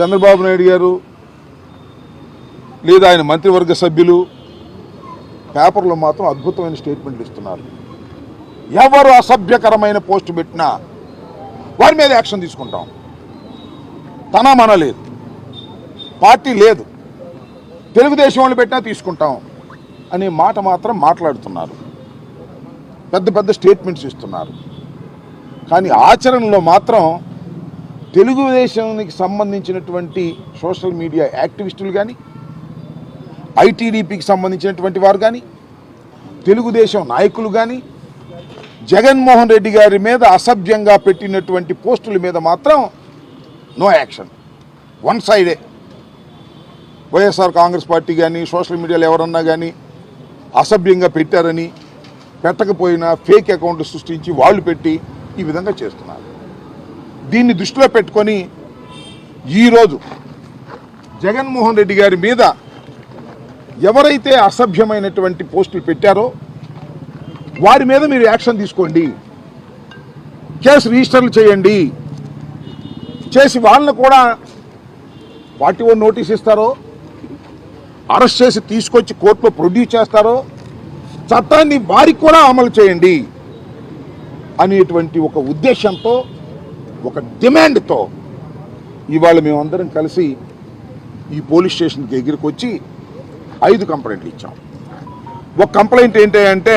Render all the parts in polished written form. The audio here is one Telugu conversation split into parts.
చంద్రబాబు నాయుడు గారు లేదా ఆయన మంత్రివర్గ సభ్యులు పేపర్లో మాత్రం అద్భుతమైన స్టేట్మెంట్లు ఇస్తున్నారు. ఎవరు అసభ్యకరమైన పోస్టు పెట్టినా వారి మీద యాక్షన్ తీసుకుంటాం. తన మన లేదు, పార్టీ లేదు, తెలుగుదేశం వాళ్ళు పెట్టినా తీసుకుంటాం అనే మాట మాత్రం మాట్లాడుతున్నారు. పెద్ద పెద్ద స్టేట్మెంట్స్ ఇస్తున్నారు. కానీ ఆచరణలో మాత్రం తెలుగుదేశానికి సంబంధించినటువంటి సోషల్ మీడియా యాక్టివిస్టులు కానీ, ఐటీడీపీకి సంబంధించినటువంటి వారు కానీ, తెలుగుదేశం నాయకులు కానీ జగన్మోహన్ రెడ్డి గారి మీద అసభ్యంగా పెట్టినటువంటి పోస్టుల మీద మాత్రం నో యాక్షన్. వన్ సైడే. వైఎస్ఆర్ కాంగ్రెస్ పార్టీ కానీ సోషల్ మీడియాలో ఎవరన్నా కానీ అసభ్యంగా పెట్టారని, పెట్టకపోయినా ఫేక్ అకౌంట్ సృష్టించి వాళ్ళు పెట్టి ఈ విధంగా చేస్తున్నారు. దీన్ని దృష్టిలో పెట్టుకొని ఈరోజు జగన్మోహన్ రెడ్డి గారి మీద ఎవరైతే అసభ్యమైనటువంటి పోస్టులు పెట్టారో వారి మీద మీరు యాక్షన్ తీసుకోండి, కేసు రిజిస్టర్లు చేయండి, చేసి వాళ్ళని కూడా వాటి ఓ నోటీస్ ఇస్తారో, అరెస్ట్ చేసి తీసుకొచ్చి కోర్టులో ప్రొడ్యూస్ చేస్తారో, చట్టాన్ని వారికి కూడా అమలు చేయండి అనేటువంటి ఒక ఉద్దేశంతో, ఒక డిమాండ్తో ఇవాళ మేమందరం కలిసి ఈ పోలీస్ స్టేషన్కి ఎగిరికొచ్చి 5 కంప్లైంట్లు ఇచ్చాం. ఒక కంప్లైంట్ ఏంటంటే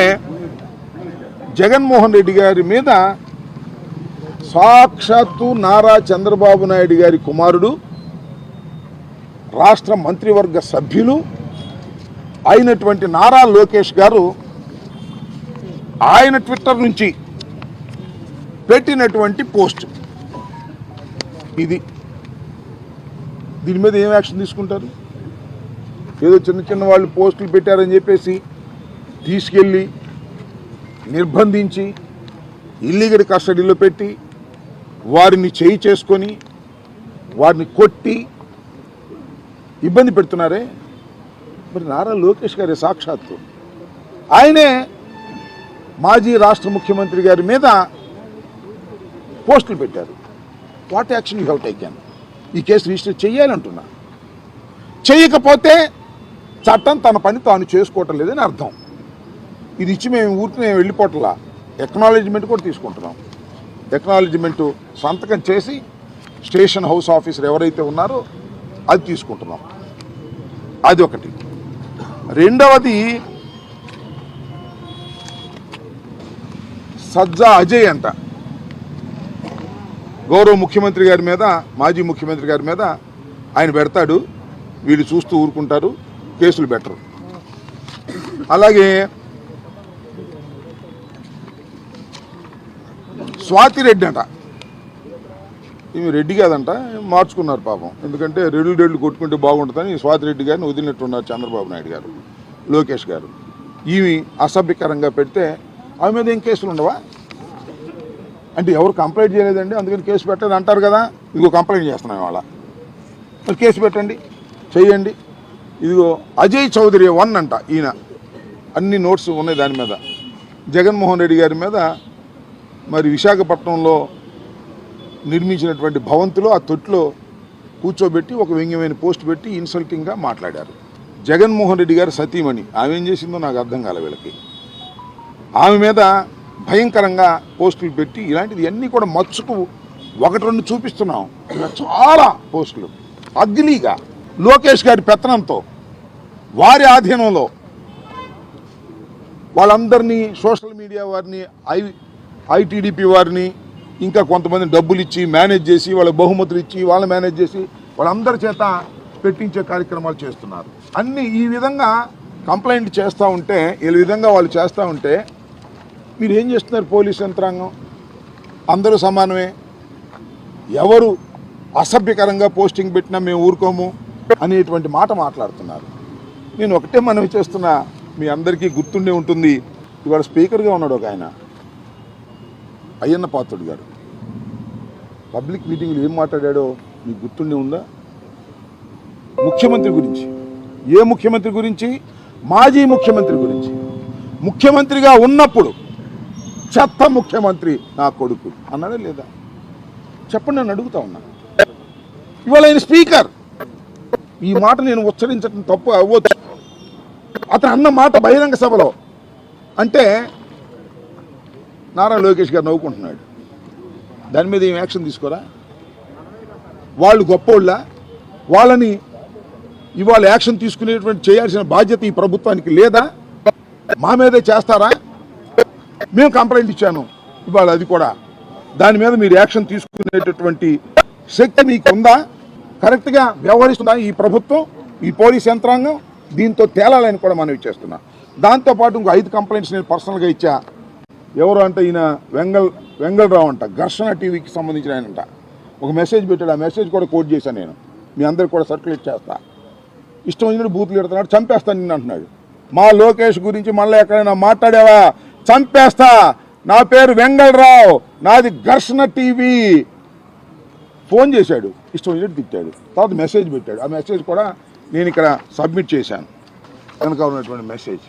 జగన్మోహన్ రెడ్డి గారి మీద సాక్షాత్తు నారా చంద్రబాబు నాయుడు గారి కుమారుడు, రాష్ట్ర మంత్రివర్గ సభ్యులు అయినటువంటి నారా లోకేష్ గారు ఆయన ట్విట్టర్ నుంచి పెట్టినటువంటి పోస్ట్ ఇది. దీని మీద ఏం యాక్షన్ తీసుకుంటారు? ఏదో చిన్న చిన్న వాళ్ళు పోస్టులు పెట్టారని చెప్పేసి తీసుకెళ్ళి నిర్బంధించి ఇల్లీగల్ కస్టడీలో పెట్టి వారిని చేయి చేసుకొని వారిని కొట్టి ఇబ్బంది పెడుతున్నారే. మరి నారా లోకేష్ గారి సాక్షాత్తు ఆయనే మాజీ రాష్ట్ర ముఖ్యమంత్రి గారి మీద పోస్టులు పెట్టారు. What action you have taken? ఈ కేసు రిజిస్టర్ చేయాలంటున్నా. చేయకపోతే చట్టం తన పని తాను చేసుకోవటం లేదని అర్థం. ఇది ఇచ్చి మేము ఊరికి మేము వెళ్ళిపోవట్లా, ఎక్నాలెడ్జ్మెంట్ కూడా తీసుకుంటున్నాం. ఎక్నాలెడ్జ్మెంటు సంతకం చేసి స్టేషన్ హౌస్ ఆఫీసర్ ఎవరైతే ఉన్నారో అది తీసుకుంటున్నాం. అది ఒకటి. రెండవది సజ్జా అజయ్ అంట, గౌరవ ముఖ్యమంత్రి గారి మీద, మాజీ ముఖ్యమంత్రి గారి మీద ఆయన పెడతాడు, వీళ్ళు చూస్తూ ఊరుకుంటారు, కేసులు పెట్టరు. అలాగే స్వాతి రెడ్డి అంట, ఈమె రెడ్డి కాదంట, మార్చుకున్నారు పాపం. ఎందుకంటే రెడ్లు కొట్టుకుంటే బాగుంటుందని స్వాతి రెడ్డి గారిని వదిలినట్టున్నారు చంద్రబాబు నాయుడు గారు, లోకేష్ గారు. ఈమె అసభ్యకరంగా పెడితే ఆమె మీద ఏం కేసులు ఉండవా? అంటే ఎవరు కంప్లైంట్ చేయలేదండి అందుకని కేసు పెట్టలేదు అంటారు కదా. ఇదిగో కంప్లైంట్ చేస్తున్నాం ఇవాళ, మరి కేసు పెట్టండి, చెయ్యండి. ఇదిగో అజయ్ చౌదరి 1 అంట, ఈయన అన్ని నోట్స్ ఉన్నాయి దాని మీద. జగన్మోహన్ రెడ్డి గారి మీద మరి విశాఖపట్నంలో నిర్మించినటువంటి భవంతిలో ఆ తొట్టులో కూర్చోబెట్టి ఒక వ్యంగ్యమైన పోస్ట్ పెట్టి ఇన్సల్టింగ్గా మాట్లాడారు. జగన్మోహన్ రెడ్డి గారు సతీమణి, ఆమె ఏం చేసిందో నాకు అర్థం కాలే వీళ్ళకి. ఆమె మీద భయంకరంగా పోస్టులు పెట్టి ఇలాంటిది అన్నీ కూడా మచ్చుకు 1-2 చూపిస్తున్నాం. ఇలా చాలా పోస్టులు అగ్లీగా లోకేష్ గారి పెత్తనంతో వారి ఆధీనంలో వాళ్ళందరినీ సోషల్ మీడియా వారిని, ఐటీడీపీ వారిని, ఇంకా కొంతమంది డబ్బులు ఇచ్చి మేనేజ్ చేసి వాళ్ళ బహుమతులు ఇచ్చి వాళ్ళని మేనేజ్ చేసి వాళ్ళందరి చేత పెట్టించే కార్యక్రమాలు చేస్తున్నారు. అన్నీ ఈ విధంగా కంప్లైంట్ చేస్తూ ఉంటే, ఈ విధంగా వాళ్ళు చేస్తూ ఉంటే మీరు ఏం చేస్తున్నారు? పోలీస్ యంత్రాంగం అందరూ సమానమే, ఎవరు అసభ్యకరంగా పోస్టింగ్ పెట్టినా మేము ఊరుకోము అనేటువంటి మాట మాట్లాడుతున్నారు. నేను ఒకటే మనవి చేస్తున్నా, మీ అందరికీ గుర్తుండే ఉంటుంది, ఇవాళ స్పీకర్గా ఉన్నాడు ఒక ఆయన, అయ్యన్న పాత్రుడు గారు. పబ్లిక్ మీటింగ్లో ఏం మాట్లాడాడో మీకు గుర్తుండే ఉందా? ముఖ్యమంత్రి గురించి. ఏ ముఖ్యమంత్రి గురించి? మాజీ ముఖ్యమంత్రి గురించి. ముఖ్యమంత్రిగా ఉన్నప్పుడు చెత్త ముఖ్యమంత్రి నా కొడుకు అన్నాడా లేదా? చెప్పండి, నన్ను అడుగుతా ఉన్నా. ఇవాళ ఆయన స్పీకర్. ఈ మాట నేను ఉచ్చరించడం తప్పు అవ్వచ్చు. అతను అన్న మాట బహిరంగ సభలో అంటే నారా లోకేష్ గారు నవ్వుకుంటున్నాడు. దాని మీద ఏం యాక్షన్ తీసుకోరా? వాళ్ళు గొప్పోళ్ళ, వాళ్ళని ఇవాళ యాక్షన్ తీసుకునేటువంటి చేయాల్సిన బాధ్యత ఈ ప్రభుత్వానికి లేదా? మా మీదే చేస్తారా? మేము కంప్లైంట్ ఇచ్చాను, ఇవాళ అది కూడా దాని మీద మీరు యాక్షన్ తీసుకునేటటువంటి శక్తి మీకు ఉందా? కరెక్ట్గా వ్యవహరిస్తుందా ఈ ప్రభుత్వం, ఈ పోలీస్ యంత్రాంగం? దీంతో తేలాలని కూడా మనం ఇచ్చేస్తున్నాం. దాంతోపాటు ఇంకో 5 కంప్లైంట్స్ నేను పర్సనల్గా ఇచ్చా. ఎవరు అంటే ఈయన వెంగళరావు అంట, ఘర్షణ టీవీకి సంబంధించిన ఆయనంట. ఒక మెసేజ్ పెట్టాడు, ఆ మెసేజ్ కూడా కోట్ చేశాను నేను, మీ అందరికి కూడా సర్క్యులేట్ చేస్తా. ఇష్టం వచ్చినట్టు బూతులు పెడుతున్నాడు, చంపేస్తాను నిన్ను అంటున్నాడు. మా లోకేష్ గురించి మళ్ళీ ఎక్కడైనా మాట్లాడావా చంపేస్తా, నా పేరు వెంగళరావు, నాది ఘర్షణ టీవీ. ఫోన్ చేశాడు, ఇష్టం వచ్చినట్టు తిట్టాడు. తర్వాత మెసేజ్ పెట్టాడు, ఆ మెసేజ్ కూడా నేను ఇక్కడ సబ్మిట్ చేశాను, కనుక ఉన్నటువంటి మెసేజ్.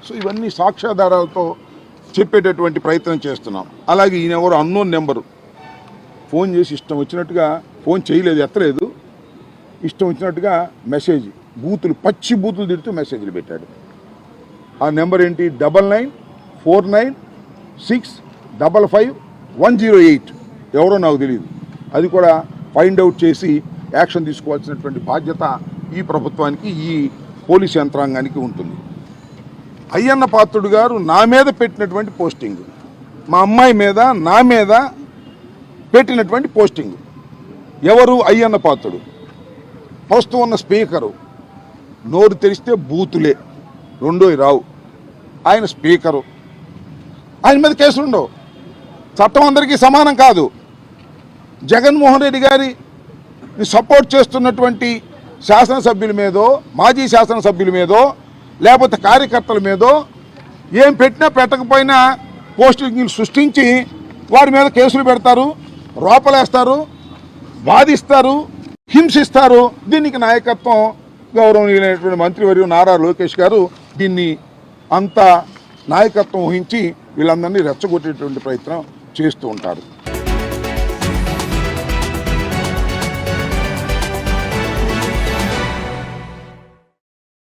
సో ఇవన్నీ సాక్ష్యాధారాలతో చెప్పేటటువంటి ప్రయత్నం చేస్తున్నాం. అలాగే ఈయన ఎవరు అన్నోన్ నెంబరు ఫోన్ చేసి ఇష్టం వచ్చినట్టుగా, ఫోన్ చేయలేదు, ఎత్తలేదు, ఇష్టం వచ్చినట్టుగా మెసేజ్, బూతులు, పచ్చి బూతులు తిడుతూ మెసేజ్లు పెట్టాడు. ఆ నెంబర్ ఏంటి? 9949655108. ఎవరో నాకు తెలియదు. అది కూడా ఫైండ్ అవుట్ చేసి యాక్షన్ తీసుకోవాల్సినటువంటి బాధ్యత ఈ ప్రభుత్వానికి, ఈ పోలీస్ యంత్రాంగానికి ఉంటుంది. అయ్యన్న పాత్రుడు గారు నా మీద పెట్టినటువంటి పోస్టింగ్, మా అమ్మాయి మీద, నా మీద పెట్టినటువంటి పోస్టింగ్. ఎవరు? అయ్యన్న పాత్రుడు. ప్రస్తుతం ఉన్న స్పీకరు. నోరు తెరిస్తే బూతులే, రెండోవి రావు. ఆయన స్పీకరు, ఆయన మీద కేసులు ఉండవు. చట్టం అందరికీ సమానం కాదు. జగన్మోహన్ రెడ్డి గారిని సపోర్ట్ చేస్తున్నటువంటి శాసనసభ్యుల మీదో, మాజీ శాసనసభ్యుల మీదో, లేకపోతే కార్యకర్తల మీదో ఏం పెట్టినా పెట్టకపోయినా పోస్టింగ్లు సృష్టించి వారి మీద కేసులు పెడతారు, రోపలేస్తారు, వాదిస్తారు, హింసిస్తారు. దీనికి నాయకత్వం గౌరవనీయులైనటువంటి మంత్రివర్యులు నారా లోకేష్ గారు దీన్ని అంత నాయకత్వం వహించి వీళ్ళందరినీ రెచ్చగొట్టేటువంటి ప్రయత్నం చేస్తూ ఉంటారు.